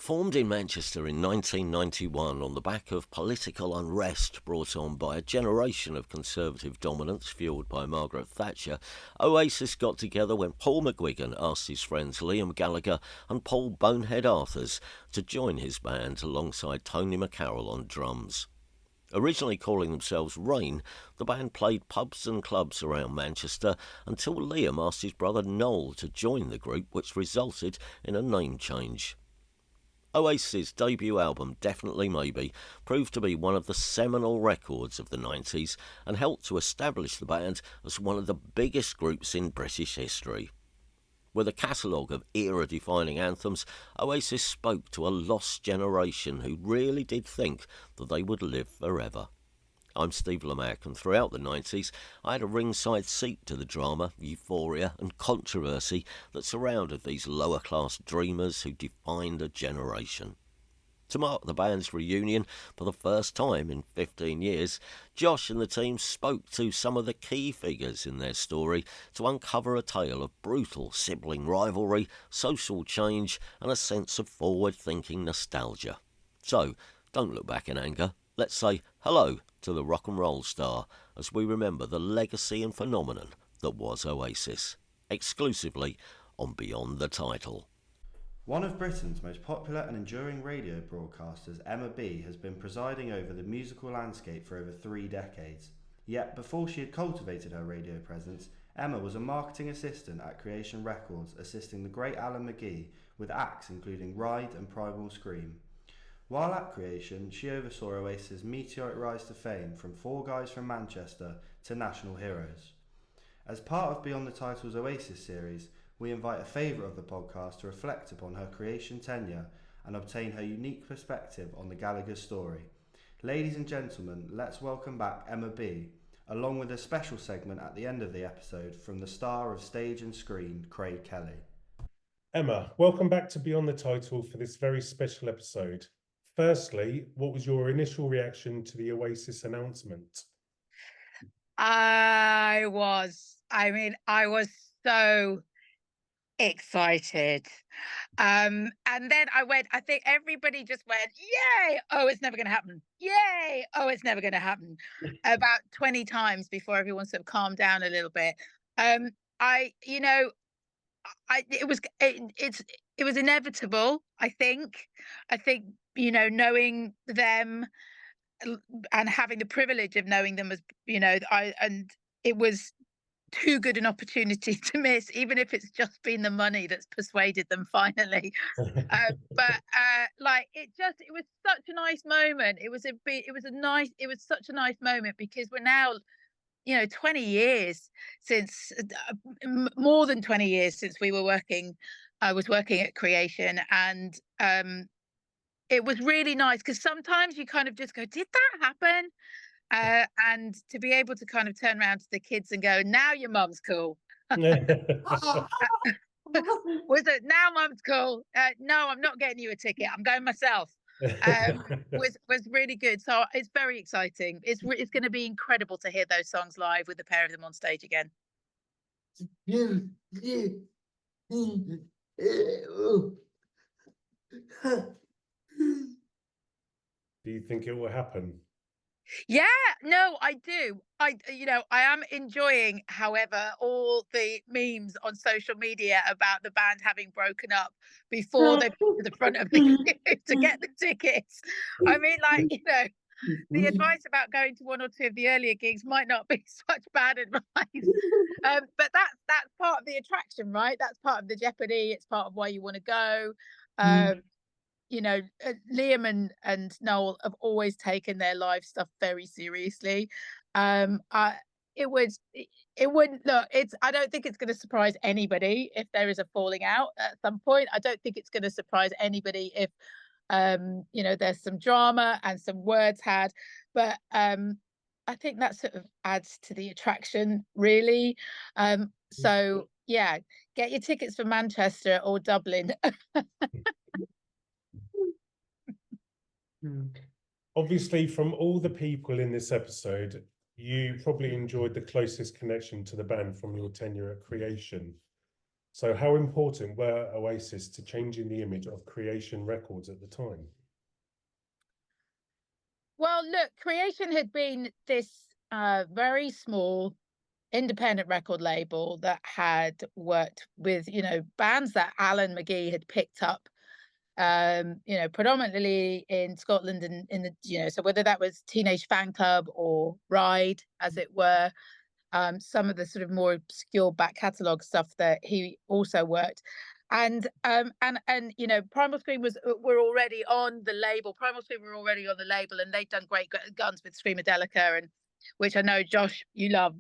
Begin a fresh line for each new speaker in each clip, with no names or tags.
Formed in Manchester in 1991 on the back of political unrest brought on by a generation of Conservative dominance fuelled by Margaret Thatcher, Oasis got together when Paul McGuigan asked his friends Liam Gallagher and Paul Bonehead Arthurs to join his band alongside Tony McCarroll on drums. Originally calling themselves Rain, the band played pubs and clubs around Manchester until Liam asked his brother Noel to join the group, which resulted in a name change. Oasis' debut album, Definitely Maybe, proved to be one of the seminal records of the 90s and helped to establish the band as one of the biggest groups in British history. With a catalogue of era-defining anthems, Oasis spoke to a lost generation who really did think that they would live forever. I'm Steve Lamack, and throughout the 90s I had a ringside seat to the drama, euphoria and controversy that surrounded these lower-class dreamers who defined a generation. To mark the band's reunion for the first time in 15 years, Josh and the team spoke to some of the key figures in their story to uncover a tale of brutal sibling rivalry, social change and a sense of forward-thinking nostalgia. So, don't look back in anger. Let's say hello to the rock and roll star as we remember the legacy and phenomenon that was Oasis, exclusively on Beyond the Title.
One of Britain's most popular and enduring radio broadcasters, Emma B, has been presiding over the musical landscape for over 3 decades. Yet, before she had cultivated her radio presence, Emma was a marketing assistant at Creation Records, assisting the great Alan McGee with acts including Ride and Primal Scream. While at Creation, she oversaw Oasis' meteoric rise to fame from four guys from Manchester to national heroes. As part of Beyond the Title's Oasis series, we invite a favourite of the podcast to reflect upon her Creation tenure and obtain her unique perspective on the Gallagher story. Ladies and gentlemen, let's welcome back Emma B, along with a special segment at the end of the episode from the star of stage and screen, Craig Kelly.
Emma, welcome back to Beyond the Title for this very special episode. Firstly, what was your initial reaction to the Oasis announcement?
I was so excited. And then I think everybody just went, yay! Oh, it's never going to happen. Yay! Oh, it's never going to happen. About 20 times before everyone sort of calmed down a little bit. It was inevitable. I think, knowing them and having the privilege of knowing them as, and it was too good an opportunity to miss, even if it's just been the money that's persuaded them finally. It was such a nice moment. It was such a nice moment because we're now, 20 years since, more than 20 years since I was working at Creation, and it was really nice because sometimes you kind of just go, did that happen? And to be able to kind of turn around to the kids and go, now your mum's cool. Was it now mum's cool? No, I'm not getting you a ticket. I'm going myself. Was really good. So it's very exciting. It's going to be incredible to hear those songs live with the pair of them on stage again.
Do you think it will happen?
Yeah, no, I do. I am enjoying, however, all the memes on social media about the band having broken up before they put to the front of the queue to get the tickets. I mean, the advice about going to one or two of the earlier gigs might not be such bad advice. But that's part of the attraction, right? That's part of the jeopardy. It's part of why you want to go. Liam and Noel have always taken their live stuff very seriously. It wouldn't look. I don't think it's going to surprise anybody if there is a falling out at some point. I don't think it's going to surprise anybody if there's some drama and some words had. But I think that sort of adds to the attraction, really. So yeah, get your tickets for Manchester or Dublin.
Obviously, from all the people in this episode, you probably enjoyed the closest connection to the band from your tenure at Creation. So how important were Oasis to changing the image of Creation Records at the time?
Well, look, Creation had been this very small independent record label that had worked with, bands that Alan McGee had picked up, predominantly in Scotland and in the, so whether that was Teenage Fan Club or Ride, as it were, some of the sort of more obscure back catalogue stuff that he also worked. And Primal Scream were already on the label. Primal Scream were already on the label, and they'd done great guns with Screamadelica, and which I know Josh you love,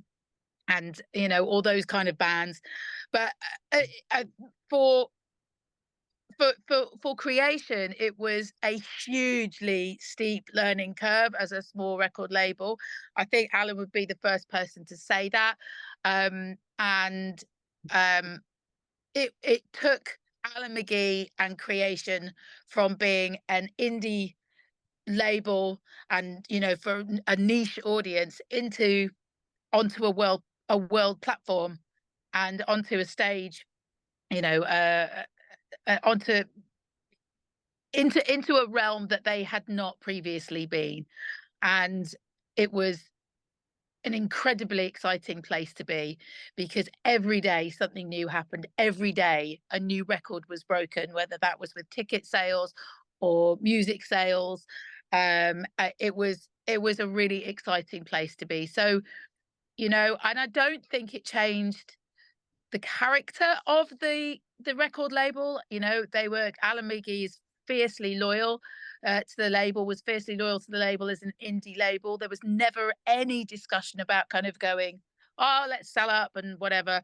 and all those kind of bands. But for Creation, it was a hugely steep learning curve as a small record label. I think Alan would be the first person to say that. And it took Alan McGee and Creation from being an indie label and for a niche audience onto a world platform and onto a stage, onto into a realm that they had not previously been. And it was an incredibly exciting place to be, because every day something new happened. Every day a new record was broken, whether that was with ticket sales or music sales. It was a really exciting place to be. So, and I don't think it changed the character of the record label. Alan McGee is fiercely loyal to the label, was fiercely loyal to the label as an indie label. There was never any discussion about kind of going, oh, let's sell up and whatever.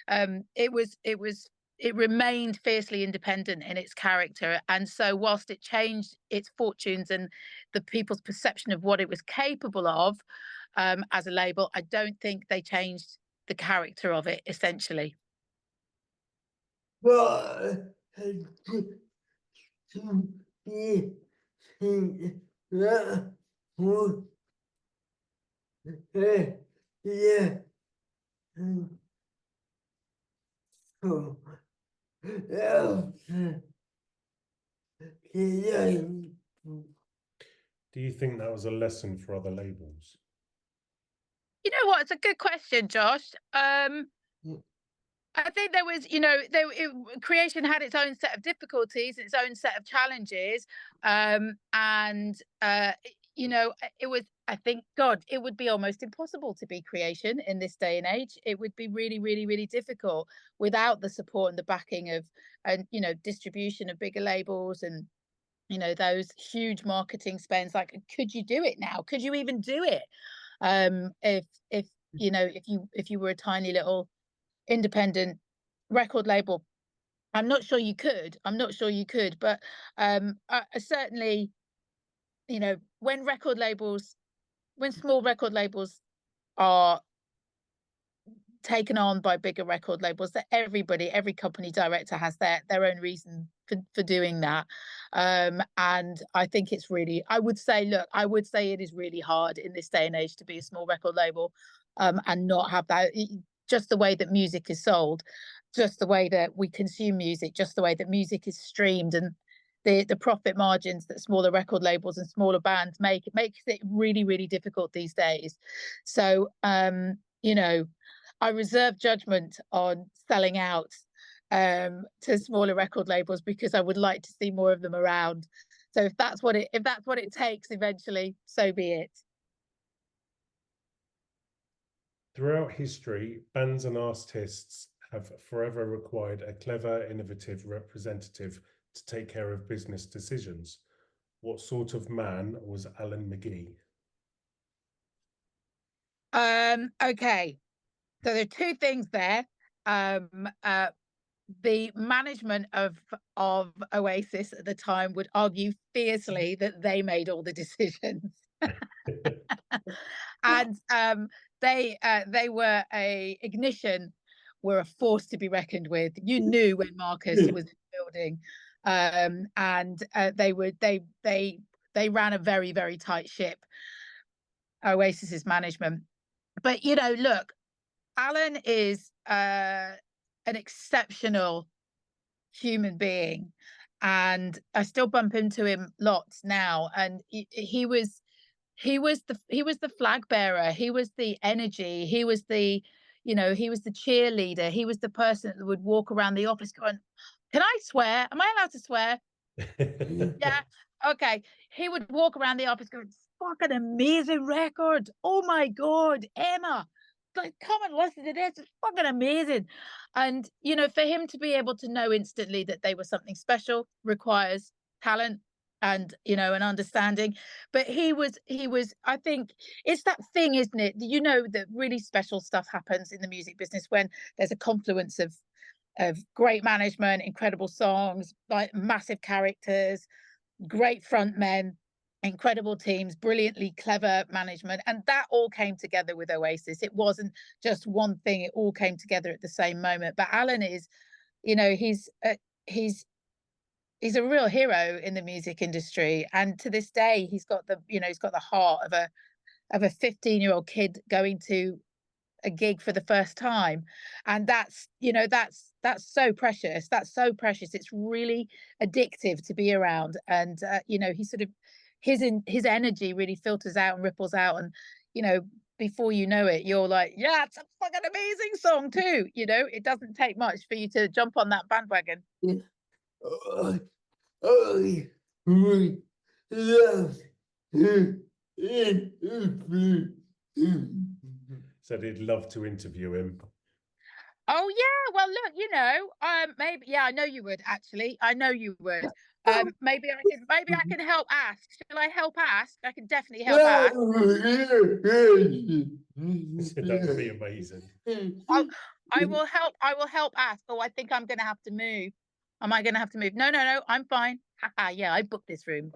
It remained fiercely independent in its character. And so whilst it changed its fortunes and the people's perception of what it was capable of as a label, I don't think they changed the character of it, essentially.
But yeah. So, yeah.
Do you think that was a lesson for other labels?
You know what? It's a good question, Josh. I think there was, Creation had its own set of difficulties, its own set of challenges, it was. I think, God, it would be almost impossible to be Creation in this day and age. It would be really, really, really difficult without the support and the backing of, and distribution of bigger labels and those huge marketing spends. Like, could you do it now? Could you even do it? If you were a tiny little independent record label, I'm not sure you could. But certainly, when small record labels are taken on by bigger record labels, that every company director has their own reason for doing that. And I think it's really, I would say it is really hard in this day and age to be a small record label and not have that, just the way that music is sold, just the way that we consume music, just the way that music is streamed, and the profit margins that smaller record labels and smaller bands make, it makes it really, really difficult these days. So, I reserve judgment on selling out to smaller record labels, because I would like to see more of them around. So if that's what it takes eventually, so be it.
Throughout history, bands and artists have forever required a clever, innovative representative to take care of business decisions. What sort of man was Alan McGee?
Okay. So there are two things there. The management of Oasis at the time would argue fiercely that they made all the decisions. And they were Ignition were a force to be reckoned with. You knew when Marcus was in the building. And they ran a very, very tight ship, Oasis's management. But look, Alan is an exceptional human being, and I still bump into him lots now. And he was the flag bearer. He was the energy. He was the, he was the cheerleader. He was the person that would walk around the office going, "Can I swear? Am I allowed to swear?" Yeah. Okay. He would walk around the office going, "Fucking amazing record. Oh my God, Emma. Like, come and listen to this. It's fucking amazing." And, for him to be able to know instantly that they were something special requires talent and, an understanding. But I think it's that thing, isn't it? That really special stuff happens in the music business when there's a confluence of great management, incredible songs, like massive characters, great front men, incredible teams, brilliantly clever management, and that all came together with Oasis. It wasn't just one thing; it all came together at the same moment. But Alan is, he's he's a real hero in the music industry, and to this day, he's got the heart of a 15-year-old kid going to a gig for the first time, and that's so precious. That's so precious. It's really addictive to be around, and he sort of his energy really filters out and ripples out, and before you know it, you're like, yeah, it's a fucking amazing song too. It doesn't take much for you to jump on that bandwagon.
I would love to
Said he'd love to interview him.
Oh yeah, well look, maybe, yeah, I know you would, actually. I know you would. Maybe I can help ask. Shall I help ask? I can definitely help ask.
That would be amazing.
I will help ask. Oh, I think I'm gonna have to move. Am I gonna have to move? No, I'm fine. Haha, yeah, I booked this room.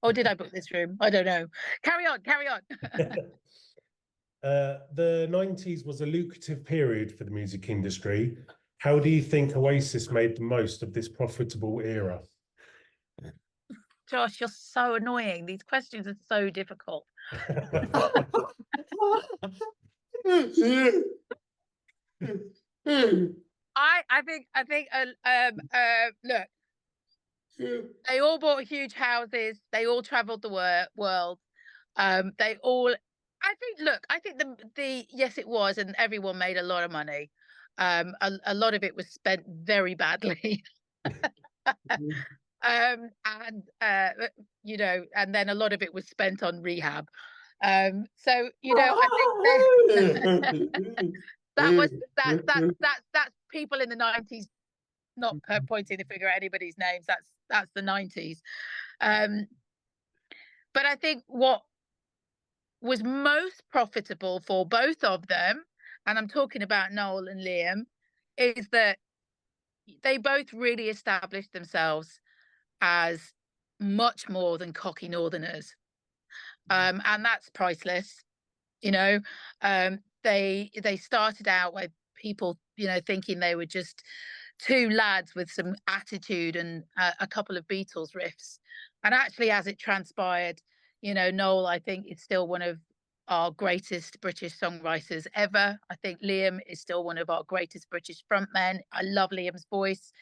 Or did I book this room? I don't know. Carry on.
The 90s was a lucrative period for the music industry. How do you think Oasis made the most of this profitable era?
Josh, you're so annoying. These questions are so difficult. I think look, they all bought huge houses. They all traveled the world. They all, I think the yes, it was, and everyone made a lot of money. A lot of it was spent very badly. And and then a lot of it was spent on rehab. So I think that's people in the 90s, not pointing the finger at anybody's names. That's the 90s. But I think what was most profitable for both of them, and I'm talking about Noel and Liam, is that they both really established themselves as much more than cocky northerners, and that's priceless. They started out with people thinking they were just two lads with some attitude and a couple of Beatles riffs, and actually, as it transpired, Noel, I think, is still one of our greatest British songwriters ever. I think Liam is still one of our greatest British frontmen. I love Liam's voice.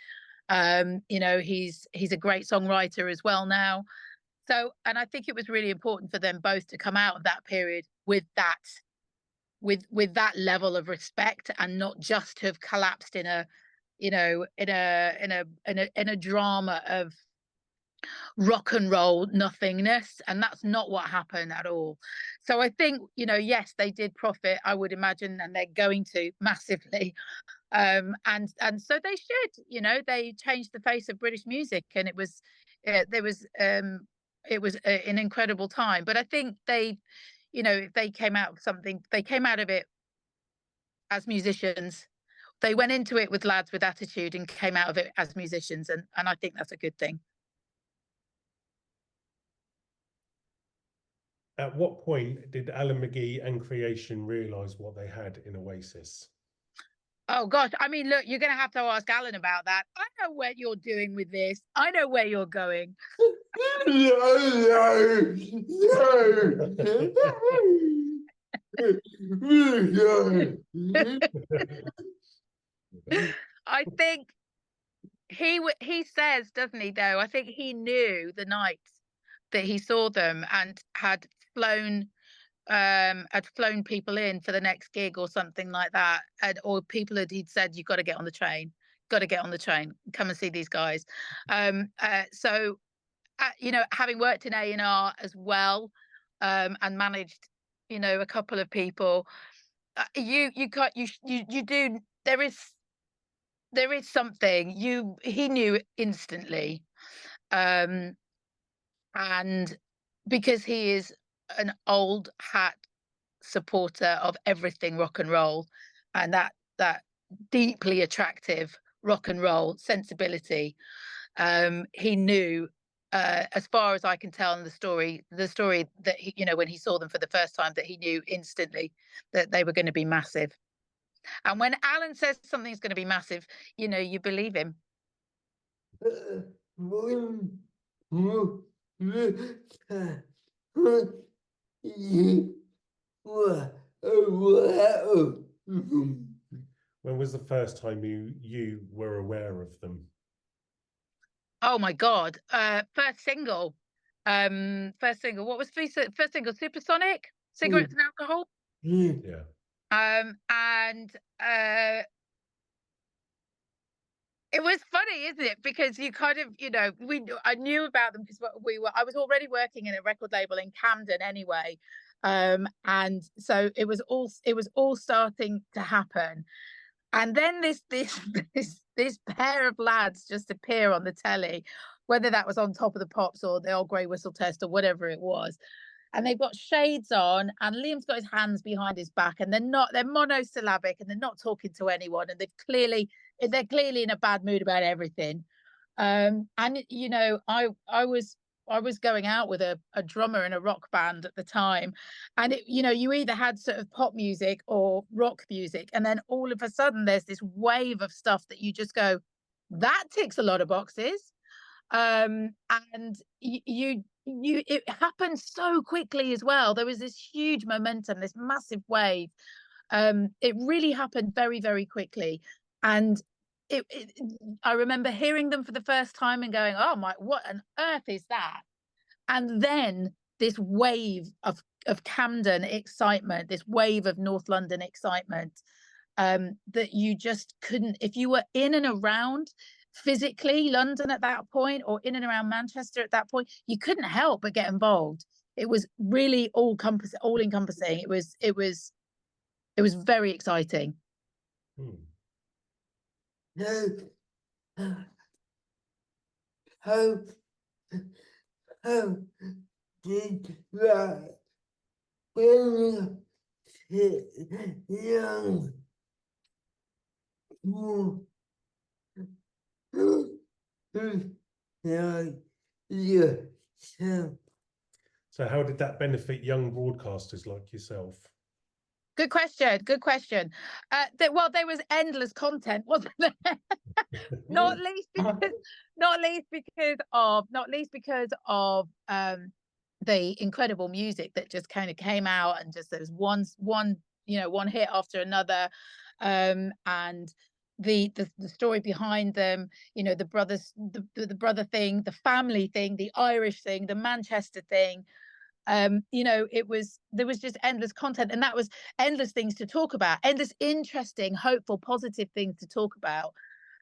He's a great songwriter as well now. So, and I think it was really important for them both to come out of that period with that level of respect, and not just have collapsed in a drama of rock and roll nothingness. And that's not what happened at all. So I think, yes, they did profit, I would imagine, and they're going to massively. And so they should, they changed the face of British music, and it was an incredible time. But I think they came out of it as musicians. They went into it with lads with attitude and came out of it as musicians, and I think that's a good thing.
At what point did Alan McGee and Creation realise what they had in Oasis?
Oh gosh, I mean, look, you're going to have to ask Alan about that. I know what you're doing with this. I know where you're going. I think he says, doesn't he, though? I think he knew the night that he saw them and flown had flown people in for the next gig or something like that, or people he'd said, you've got to get on the train, come and see these guys. So you know, having worked in A&R as well, and managed, you know, a couple of people, you do, there is something he knew instantly, and because he is an old hat supporter of everything rock and roll, and that deeply attractive rock and roll sensibility, he knew, as far as I can tell in the story that he, you know, when he saw them for the first time, that he knew instantly that they were going to be massive. And when Alan says something's going to be massive, you know, you believe him.
When was the first time you were aware of them?
Oh my God. First single. What was first single? Supersonic? Cigarettes and Alcohol?
Yeah.
And it was funny, isn't it? Because you kind of, you know, I knew about them because I was already working in a record label in Camden anyway. And so it was all starting to happen. And then this pair of lads just appear on the telly, whether that was On Top of the Pops or the Old Grey Whistle Test or whatever it was. And they've got shades on, and Liam's got his hands behind his back, and they're monosyllabic, and they're not talking to anyone, and they're clearly in a bad mood about everything. And you know, I was going out with a drummer in a rock band at the time, and you know, you either had sort of pop music or rock music, and then all of a sudden there's this wave of stuff that you just go, that ticks a lot of boxes. And it happened so quickly as well. There was this huge momentum, this massive wave. It really happened very, very quickly. And I remember hearing them for the first time and going, oh my, what on earth is that? And then this wave of Camden excitement, this wave of North London excitement, that you just couldn't, if you were in and around physically London at that point, or in and around Manchester at that point, you couldn't help but get involved. It was really all encompassing. It was very exciting.
How did that when young yeah.
So how did that benefit young broadcasters like yourself?
Good question. Well, there was endless content, wasn't there? not least because of the incredible music that just kind of came out, and just there's one hit after another, and the story behind them, you know, the brothers, the brother thing, the family thing, the Irish thing, the Manchester thing. You know, there was just endless content, and that was endless things to talk about, endless interesting, hopeful, positive things to talk about,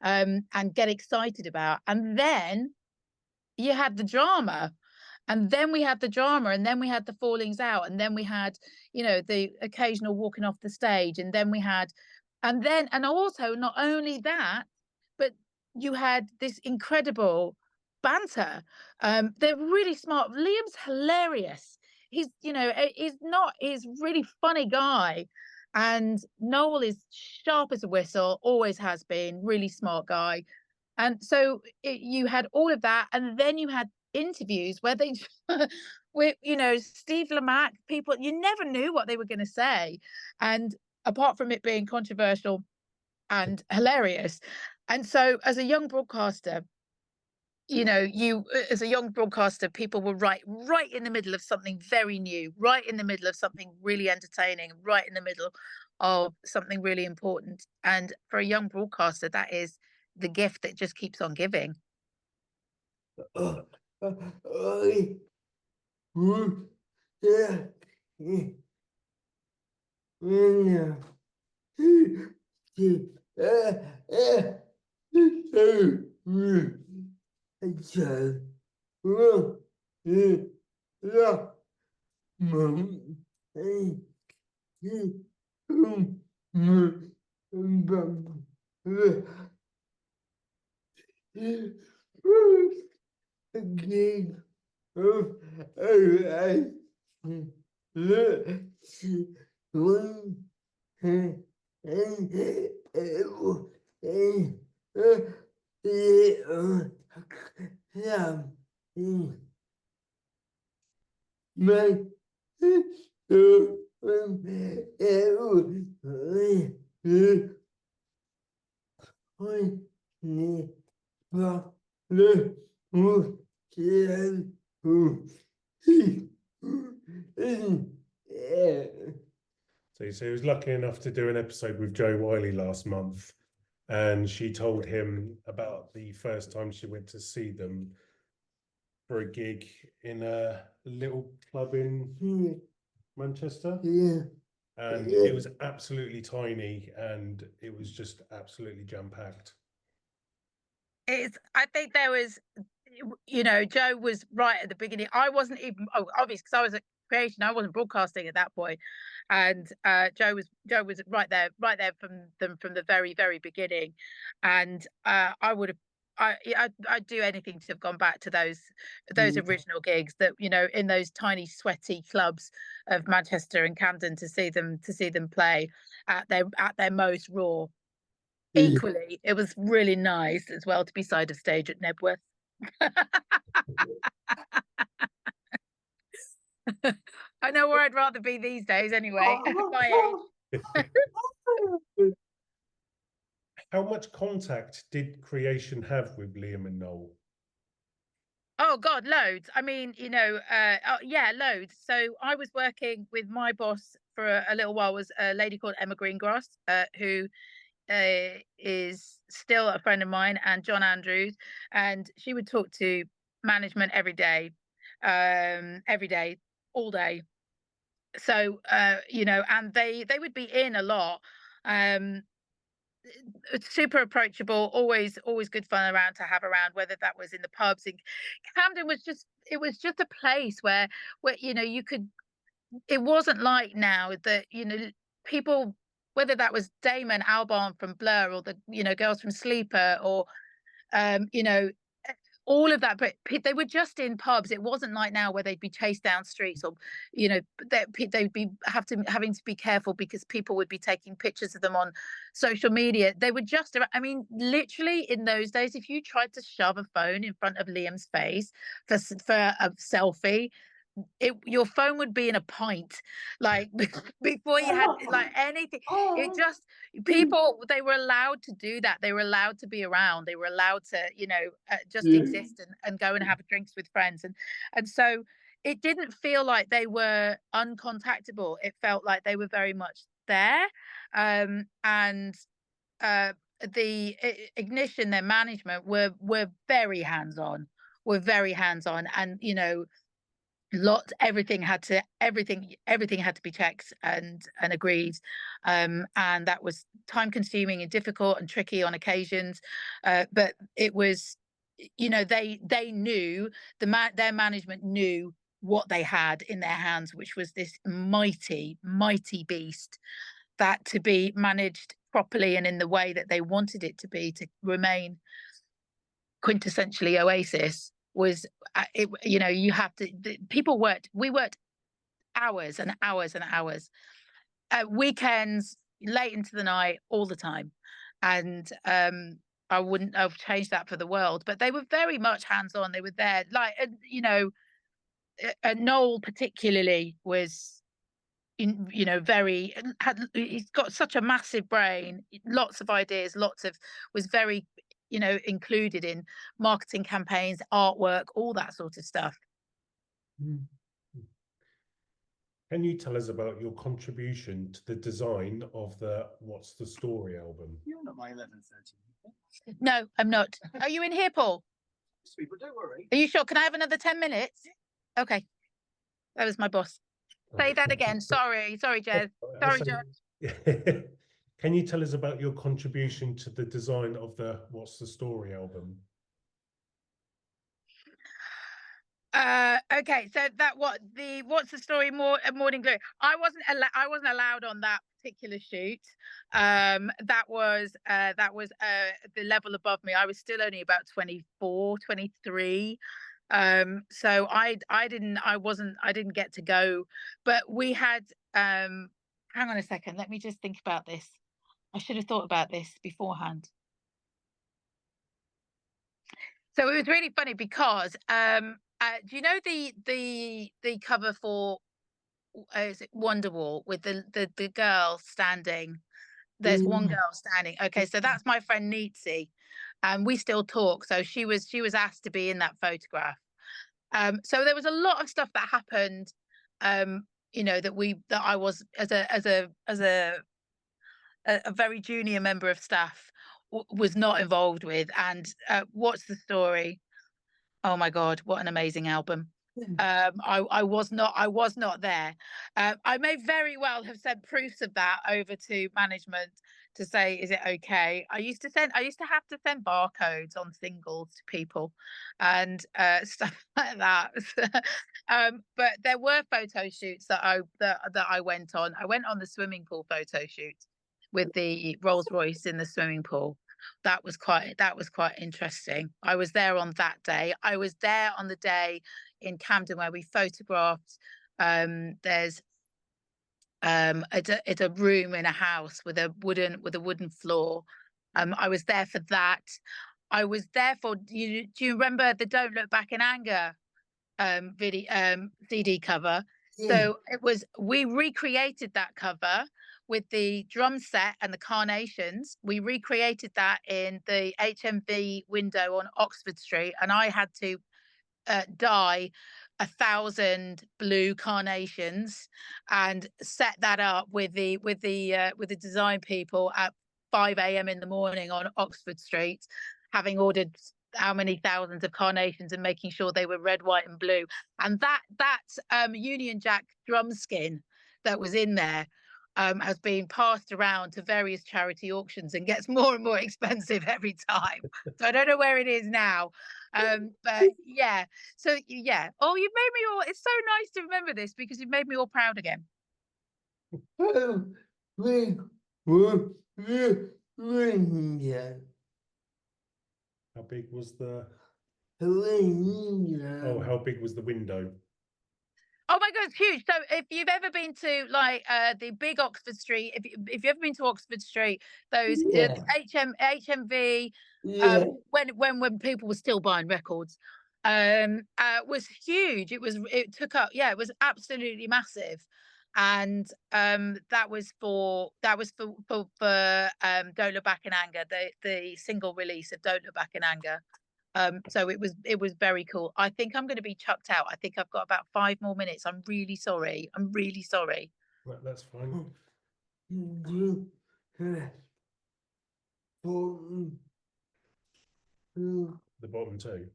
and get excited about. And then you had the drama, and then we had the fallings out, and then we had, you know, the occasional walking off the stage, and then also, not only that, but you had this incredible banter. They're really smart. Liam's hilarious. He's really funny guy. And Noel is sharp as a whistle, always has been, really smart guy. And so you had all of that. And then you had interviews where they, with, you know, Steve Lamacq, people, you never knew what they were going to say. And apart from it being controversial and hilarious. And so as a young broadcaster, you know, you as a young broadcaster, people were right in the middle of something very new, right in the middle of something really entertaining, right in the middle of something really important. And for a young broadcaster, that is the gift that just keeps on giving.
I would say when again of AI one and my
So he was lucky enough to do an episode with Jo Wiley last month, and she told him about the first time she went to see them for a gig in a little club in Manchester.
Yeah.
And it was absolutely tiny, and it was just absolutely jam-packed.
I think there was, you know, Joe was right at the beginning. I wasn't even, obviously, because I was at creation, I wasn't broadcasting at that point, and Joe was right there from the very beginning, and I would have. I'd do anything to have gone back to those original gigs that, you know, in those tiny sweaty clubs of Manchester and Camden, to see them play at their most raw. Equally, it was really nice as well to be side of stage at Nebworth. I know where I'd rather be these days anyway, at my age.
How much contact did creation have with Liam and Noel?
Oh God, loads. I mean, you know, yeah, loads. So I was working with my boss for a little while, was a lady called Emma Greengrass, who is still a friend of mine, and John Andrews, and she would talk to management every day, all day. So you know, and they would be in a lot. Um, Super approachable, always good fun around to have around, whether that was in the pubs. In Camden was just, it was just a place where you know, you could, it wasn't like now that, you know, people, whether that was Damon Albarn from Blur, or the, you know, girls from Sleeper, or you know, all of that, but they were just in pubs. It wasn't like now where they'd be chased down streets, or, you know, they'd be having to be careful because people would be taking pictures of them on social media. They were just, I mean, literally in those days, if you tried to shove a phone in front of Liam's face for a selfie, your phone would be in a pint, like before you had like anything. It just, people, they were allowed to do that. They were allowed to be around. They were allowed to, you know, just exist and go and have drinks with friends, and so it didn't feel like they were uncontactable. It felt like they were very much there, and the Ignition, their management, were very hands on. Were very hands on, and, you know, everything had to be checked and agreed, and that was time consuming and difficult and tricky on occasions, but it was, you know, they knew, their management knew what they had in their hands, which was this mighty beast that, to be managed properly and in the way that they wanted it to be, to remain quintessentially Oasis, was, you know, you have to, we worked hours and hours and hours, weekends, late into the night, all the time, and I wouldn't have changed that for the world. But they were very much hands on. They were there, like, you know, Noel particularly was, you know, he's got such a massive brain, lots of ideas, was very you know, included in marketing campaigns, artwork, all that sort of stuff.
Can you tell us about your contribution to the design of the What's the Story album?
You're not my 11:30.
No, I'm not. Are you in here, Paul?
Sweet, but don't worry.
Are you sure? Can I have another 10 minutes? Okay. That was my boss. Say that again. Sorry, Jez. Sorry, Jez.
Can you tell us about your contribution to the design of the What's the Story album?
Okay, so what's the story? Morning Glory. I wasn't allowed on that particular shoot. That was the level above me. I was still only about 24, 23. So I didn't get to go, but we had hang on a second, let me just think about this. I should have thought about this beforehand. So it was really funny because do you know the cover for is it Wonderwall with the girl standing? There's one girl standing. Okay, so that's my friend Neetsy, and we still talk. So she was asked to be in that photograph. So there was a lot of stuff that happened, you know, that I was as a very junior member of staff was not involved with. And What's the Story? Oh my God, what an amazing album. I was not there. I may very well have sent proofs of that over to management to say, is it okay? I used to have to send barcodes on singles to people and stuff like that. But there were photo shoots that I went on. I went on the swimming pool photo shoot with the Rolls Royce in the swimming pool. That was quite interesting. I was there on that day. I was there on the day in Camden where we photographed. There's it's a room in a house with a wooden floor. I was there for that. I was there for do you remember the Don't Look Back in Anger video CD cover? So we recreated that cover with the drum set and the carnations. We recreated that in the HMV window on Oxford Street, and I had to dye 1,000 blue carnations and set that up with the design people at 5 a.m. in the morning on Oxford Street, having ordered how many thousands of carnations and making sure they were red, white, and blue. And that Union Jack drum skin that was in there has been passed around to various charity auctions and gets more and more expensive every time. So I don't know where it is now. But yeah, so yeah. Oh, you've made me all, it's so nice to remember this because you've made me all proud again.
How big was the
Oh,
how big was the window?
Oh my God, it's huge. So if you've ever been to like the big Oxford Street, if you've ever been to Oxford Street, those HMV, when people were still buying records, was huge. It took up, yeah, it was absolutely massive. And that was for Don't Look Back in Anger, the single release of Don't Look Back in Anger. So it was very cool. I think I'm going to be chucked out. I think I've got about 5 more minutes. I'm really sorry.
That's fine. The bottom two.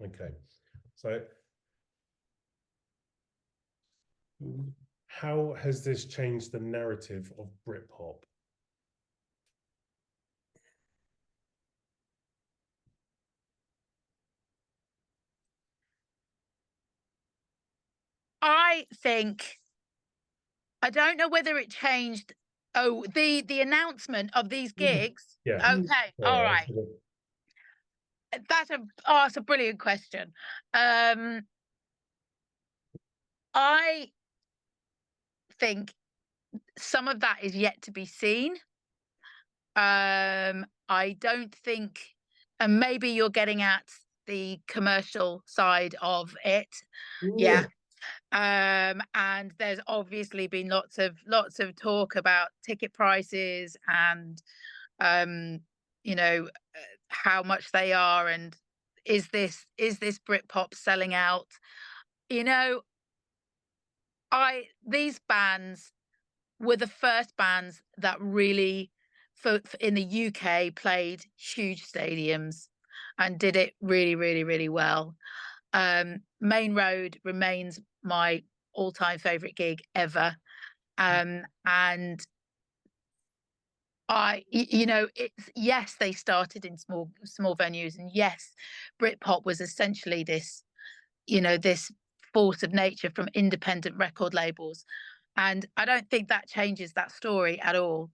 Okay. So how has this changed the narrative of Britpop?
I think, I don't know whether it changed. Oh, the announcement of these gigs.
Yeah.
Okay. All right. That's a brilliant question. I think some of that is yet to be seen. I don't think, and maybe you're getting at the commercial side of it. Yeah. And there's obviously been lots of talk about ticket prices and you know, how much they are, and is this Britpop selling out? You know, these bands were the first bands that really, in the UK, played huge stadiums and did it really, really, really well. Main Road remains my all-time favorite gig ever. And it's, yes, they started in small venues, and yes, Britpop was essentially this, this force of nature from independent record labels. And I don't think that changes that story at all.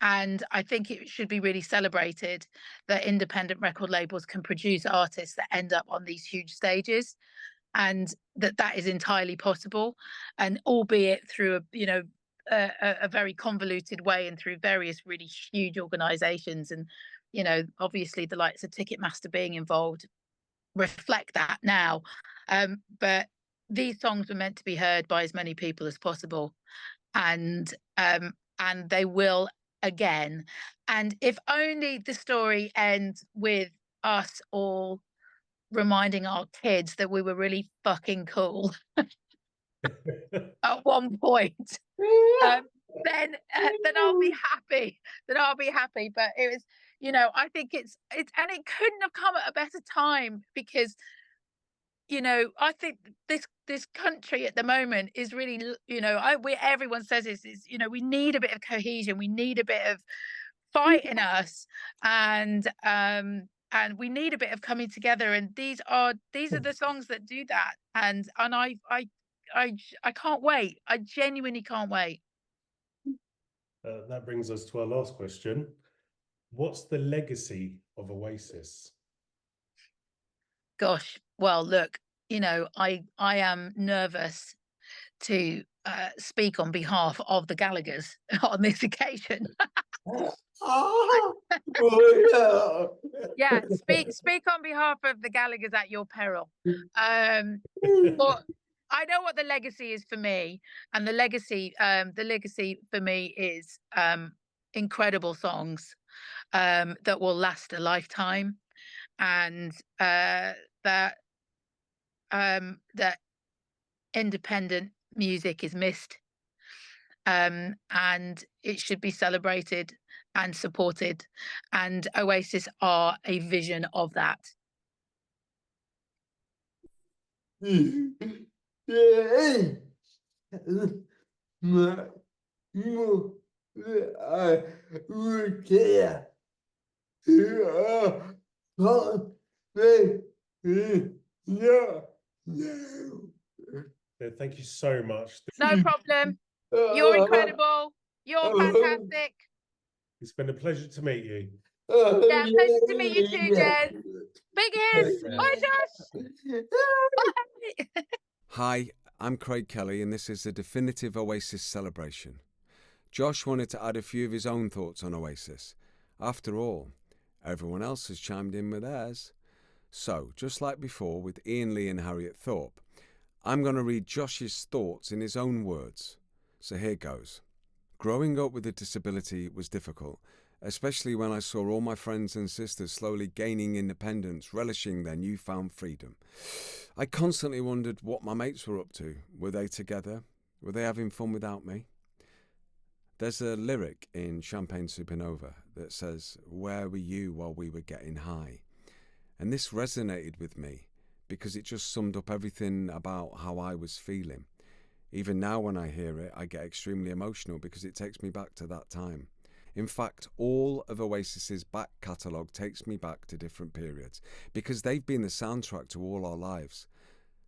And I think it should be really celebrated that independent record labels can produce artists that end up on these huge stages, and that is entirely possible, and albeit through a very convoluted way and through various really huge organizations. And obviously the likes of Ticketmaster being involved reflect that now. But these songs were meant to be heard by as many people as possible, and they will again. And if only the story ends with us all reminding our kids that we were really fucking cool at one point, then I'll be happy. Then I'll be happy. But it was, I think it's and it couldn't have come at a better time, because I think this country at the moment is really, everyone says is we need a bit of cohesion, we need a bit of fight in us, and we need a bit of coming together, and these are the songs that do that. And I can't wait. I genuinely can't wait.
That brings us to our last question. What's the legacy of Oasis?
Gosh, well, look, I am nervous to speak on behalf of the Gallaghers on this occasion.
Oh, no.
Yeah, speak on behalf of the Gallaghers at your peril. But I know what the legacy is for me, and the legacy for me is incredible songs that will last a lifetime, and that independent music is missed, and it should be celebrated and supported, and Oasis are a vision of that.
Thank you so much.
No problem. You're incredible. You're fantastic.
It's been a pleasure to meet you.
Yeah, pleasure to meet you too, Jez. Big ears. Bye, Josh. Bye.
Hi, I'm Craig Kelly, and this is the definitive Oasis celebration. Josh wanted to add a few of his own thoughts on Oasis. After all, everyone else has chimed in with theirs. So, just like before with Ian Lee and Harriet Thorpe, I'm going to read Josh's thoughts in his own words. So here goes. Growing up with a disability was difficult, especially when I saw all my friends and sisters slowly gaining independence, relishing their newfound freedom. I constantly wondered what my mates were up to. Were they together? Were they having fun without me? There's a lyric in Champagne Supernova that says, "Where were you while we were getting high?" And this resonated with me because it just summed up everything about how I was feeling. Even now when I hear it, I get extremely emotional because it takes me back to that time. In fact, all of Oasis's back catalogue takes me back to different periods because they've been the soundtrack to all our lives.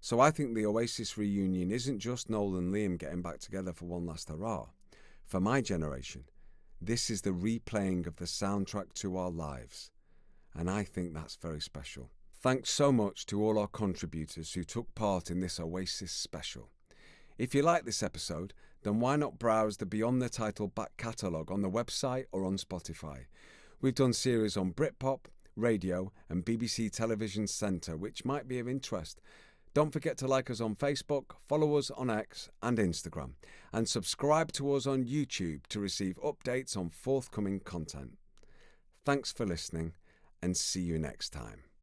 So I think the Oasis reunion isn't just Noel and Liam getting back together for one last hurrah. For my generation, this is the replaying of the soundtrack to our lives. And I think that's very special. Thanks so much to all our contributors who took part in this Oasis special. If you like this episode, then why not browse the Beyond the Title back catalogue on the website or on Spotify. We've done series on Britpop, radio and BBC Television Centre, which might be of interest. Don't forget to like us on Facebook, follow us on X and Instagram, and subscribe to us on YouTube to receive updates on forthcoming content. Thanks for listening, and see you next time.